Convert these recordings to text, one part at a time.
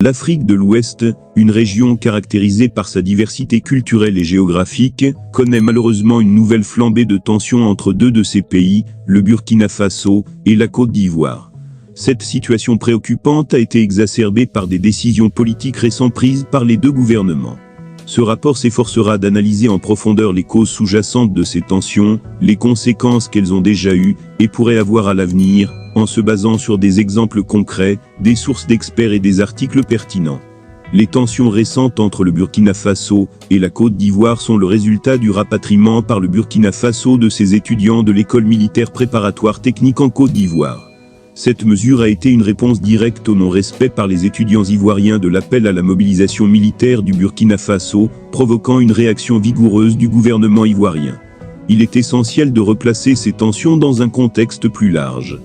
L'Afrique de l'Ouest, une région caractérisée par sa diversité culturelle et géographique, connaît malheureusement une nouvelle flambée de tensions entre deux de ses pays, le Burkina Faso et la Côte d'Ivoire. Cette situation préoccupante a été exacerbée par des décisions politiques récentes prises par les deux gouvernements. Ce rapport s'efforcera d'analyser en profondeur les causes sous-jacentes de ces tensions, les conséquences qu'elles ont déjà eues et pourraient avoir à l'avenir, en se basant sur des exemples concrets, des sources d'experts et des articles pertinents. Les tensions récentes entre le Burkina Faso et la Côte d'Ivoire sont le résultat du rapatriement par le Burkina Faso de ses étudiants de l'école militaire préparatoire technique en Côte d'Ivoire. Cette mesure a été une réponse directe au non-respect par les étudiants ivoiriens de l'appel à la mobilisation militaire du Burkina Faso, provoquant une réaction vigoureuse du gouvernement ivoirien. Il est essentiel de replacer ces tensions dans un contexte plus large.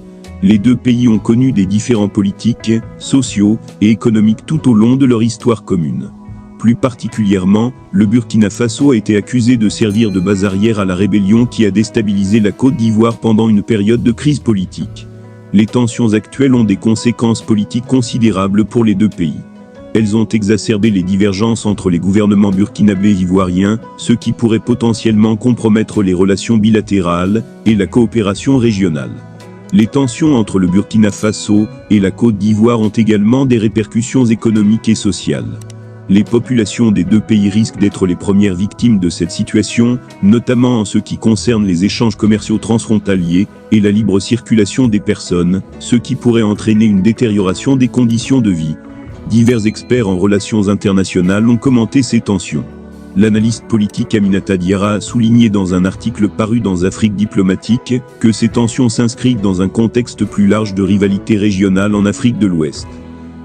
Les deux pays ont connu des différends politiques, sociaux et économiques tout au long de leur histoire commune. Plus particulièrement, le Burkina Faso a été accusé de servir de base arrière à la rébellion qui a déstabilisé la Côte d'Ivoire pendant une période de crise politique. Les tensions actuelles ont des conséquences politiques considérables pour les deux pays. Elles ont exacerbé les divergences entre les gouvernements burkinabés et ivoiriens, ce qui pourrait potentiellement compromettre les relations bilatérales et la coopération régionale. Les tensions entre le Burkina Faso et la Côte d'Ivoire ont également des répercussions économiques et sociales. Les populations des deux pays risquent d'être les premières victimes de cette situation, notamment en ce qui concerne les échanges commerciaux transfrontaliers et la libre circulation des personnes, ce qui pourrait entraîner une détérioration des conditions de vie. Divers experts en relations internationales ont commenté ces tensions. L'analyste politique Aminata Diarra a souligné dans un article paru dans Afrique diplomatique que ces tensions s'inscrivent dans un contexte plus large de rivalité régionale en Afrique de l'Ouest.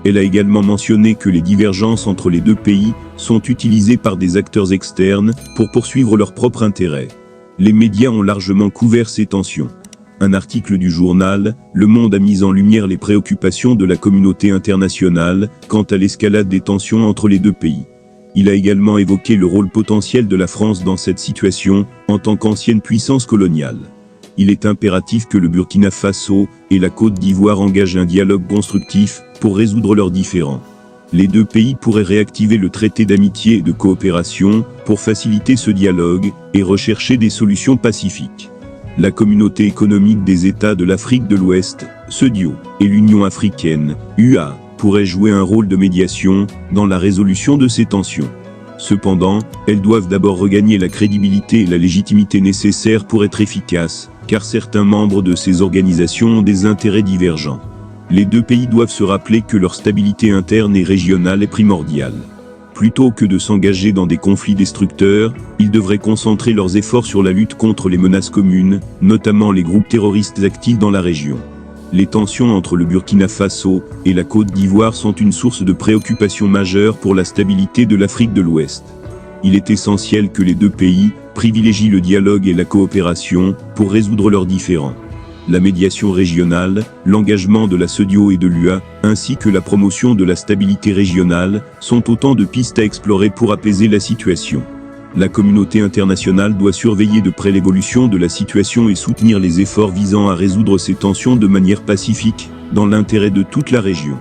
Elle a également mentionné que les divergences entre les deux pays sont utilisées par des acteurs externes pour poursuivre leurs propres intérêts. Les médias ont largement couvert ces tensions. Un article du journal Le Monde a mis en lumière les préoccupations de la communauté internationale quant à l'escalade des tensions entre les deux pays. Il a également évoqué le rôle potentiel de la France dans cette situation, en tant qu'ancienne puissance coloniale. Il est impératif que le Burkina Faso et la Côte d'Ivoire engagent un dialogue constructif pour résoudre leurs différends. Les deux pays pourraient réactiver le traité d'amitié et de coopération pour faciliter ce dialogue et rechercher des solutions pacifiques. La communauté économique des États de l'Afrique de l'Ouest, CEDEAO, et l'Union africaine, UA, pourraient jouer un rôle de médiation dans la résolution de ces tensions. Cependant, elles doivent d'abord regagner la crédibilité et la légitimité nécessaires pour être efficaces, car certains membres de ces organisations ont des intérêts divergents. Les deux pays doivent se rappeler que leur stabilité interne et régionale est primordiale. Plutôt que de s'engager dans des conflits destructeurs, ils devraient concentrer leurs efforts sur la lutte contre les menaces communes, notamment les groupes terroristes actifs dans la région. Les tensions entre le Burkina Faso et la Côte d'Ivoire sont une source de préoccupation majeure pour la stabilité de l'Afrique de l'Ouest. Il est essentiel que les deux pays privilégient le dialogue et la coopération pour résoudre leurs différends. La médiation régionale, l'engagement de la CEDEAO et de l'UA, ainsi que la promotion de la stabilité régionale, sont autant de pistes à explorer pour apaiser la situation. La communauté internationale doit surveiller de près l'évolution de la situation et soutenir les efforts visant à résoudre ces tensions de manière pacifique, dans l'intérêt de toute la région.